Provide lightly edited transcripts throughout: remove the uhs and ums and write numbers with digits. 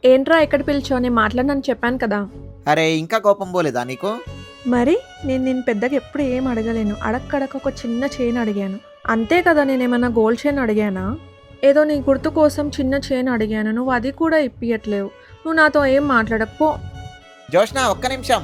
ఏంట్రా ఎక్కడ పిలిచావు? నేను మాట్లాడనని చెప్పాను కదా. అరే ఇంకా కోపం పోలేదా నీకు? మరి నేను పెద్దగా ఎప్పుడు ఏం అడగలేను. అడక్కడక ఒక చిన్న చైన్ అడిగాను అంతే కదా. నేనేమన్నా గోల్డ్ చైన్ అడిగానా? ఏదో నీ గుర్తు కోసం చిన్న చైన్ అడిగాను, నువ్వు అది కూడా ఇప్పియట్లేవు. నువ్వు నాతో ఏం మాట్లాడకపో. జోష్న ఒక్క నిమిషం.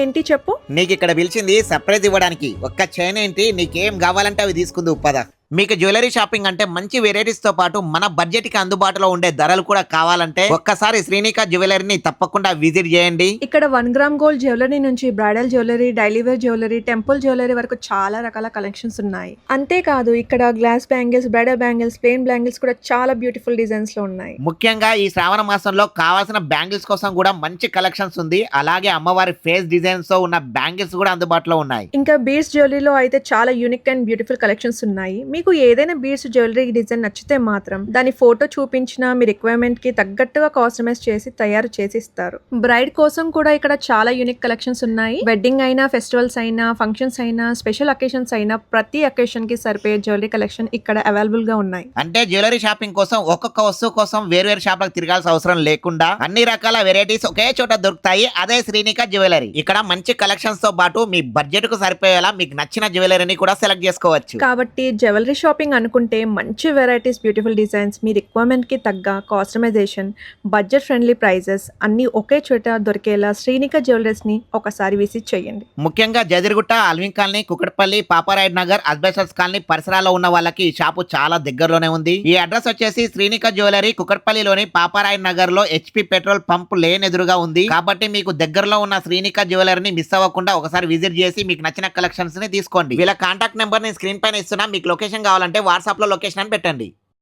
ఏంటి చెప్పు. నీకు ఇక్కడ పిలిచింది సర్ప్రైజ్ ఇవ్వడానికి. ఒక్క చైన్ ఏంటి, నీకేం కావాలంటే అవి తీసుకుంది పద. మీకు జ్యువెలరీ షాపింగ్ అంటే మంచి వెరైటీస్ తో పాటు మన బడ్జెట్ కి అందుబాటులో ఉండే ధరలు కూడా కావాలంటే ఒక్కసారి శ్రీనిక జ్యువెలరీని తప్పకుండా విజిట్ చేయండి. ఇక్కడ 1 గ్రామ్ గోల్డ్ జ్యువెలరీ నుంచి bridal jewellery, daily wear jewellery, temple jewellery వరకు చాలా రకాల కలెక్షన్స్ ఉన్నాయి. అంతేకాదు ఇక్కడ glass bangles, bridal bangles, plain bangles కూడా చాలా బ్యూటిఫుల్ డిజైన్స్ లో ఉన్నాయి. ముఖ్యంగా ఈ శ్రావణ మాసంలో కావాల్సిన బ్యాంగిల్స్ కోసం కూడా మంచి కలెక్షన్స్ ఉంది. అలాగే అమ్మవారి ఫేస్ డిజైన్స్ తో ఉన్న బ్యాంగిల్స్ కూడా అందుబాటులో ఉన్నాయి. ఇంకా బీడ్స్ జ్యువెలరీలో అయితే చాలా యూనిక్ అండ్ బ్యూటిఫుల్ కలెక్షన్స్ ఉన్నాయి. మీకు ఏదైనా బీడ్స్ జ్యువెలరీ డిజైన్ నచ్చితే మాత్రం దాని ఫోటో చూపించినా మీ రిక్వైర్మెంట్ కి తగ్గట్టుగా కాస్టమైజ్ చేసి తయారు చేసి ఇస్తారు. బ్రైడ్ కోసం కూడా ఇక్కడ చాలా యూనిక్ కలెక్షన్స్ ఉన్నాయి. వెడ్డింగ్ అయినా, ఫెస్టివల్స్ అయినా, ఫంక్షన్స్ అయినా, స్పెషల్ అకేషన్స్ అయినా ప్రతి అకేషన్ కి సరిపోయే జ్యువెలరీ కలెక్షన్ ఇక్కడ అవైలబుల్ గా ఉన్నాయి. అంటే జ్యువెలరీ షాపింగ్ కోసం ఒక్కొక్క వస్తువు కోసం వేరు షాపులకు తిరగాల్సిన అవసరం లేకుండా అన్ని రకాల వెరైటీస్ ఒకే చోట దొరుకుతాయి. అదే శ్రీనిక జ్యువెలరీ. ఇక్కడ మంచి కలెక్షన్స్ తో పాటు మీ బడ్జెట్ కు సరిపోయేలా మీకు నచ్చిన జ్యువెలరీని కూడా సెలెక్ట్ చేసుకోవచ్చు. కాబట్టి జ్యువెలరీ షాపింగ్ అనుకుంటే మంచి వెరైటీస్, బ్యూటిఫుల్ డిజైన్స్, మీ రిక్వైర్మెంట్ కి తగ్గ కాస్టమైజేషన్, బడ్జెట్ ఫ్రెండ్లీ ప్రైజెస్ అన్ని ఒకే చోట దొరికేలా శ్రీనిక జ్యువెలరీస్ ని ఒకసారి విజిట్ చేయండి. ముఖ్యంగా Jadirigutta, Allwyn colony, Kukatpally, Paparayudu Nagar, asbestos colony పరిసరాల్లో ఉన్న వాళ్ళకి ఈ షాపు చాలా దగ్గరలోనే ఉంది. ఈ అడ్రస్ వచ్చేసి శ్రీనిక జ్యువెలరీ కుకట్పల్లిలోని పాపారాయుడు నగర్ లో HP పెట్రోల్ పంప్ లేన్ ఎదురుగా ఉంది. కాబట్టి మీకు దగ్గరలో ఉన్న శ్రీనిక జ్యువెలరీని మిస్ అవ్వకుండా ఒకసారి విజిట్ చేసి మీకు నచ్చిన కలెక్షన్స్ ని తీసుకోండి. వీళ్ళ కాంటాక్ట్ నెంబర్ ని స్క్రీన్ పైన ఇస్తున్నా. మీకు లొకేషన్ కావాలంటే వాట్సాప్ లో లొకేషన్ అని పెట్టండి.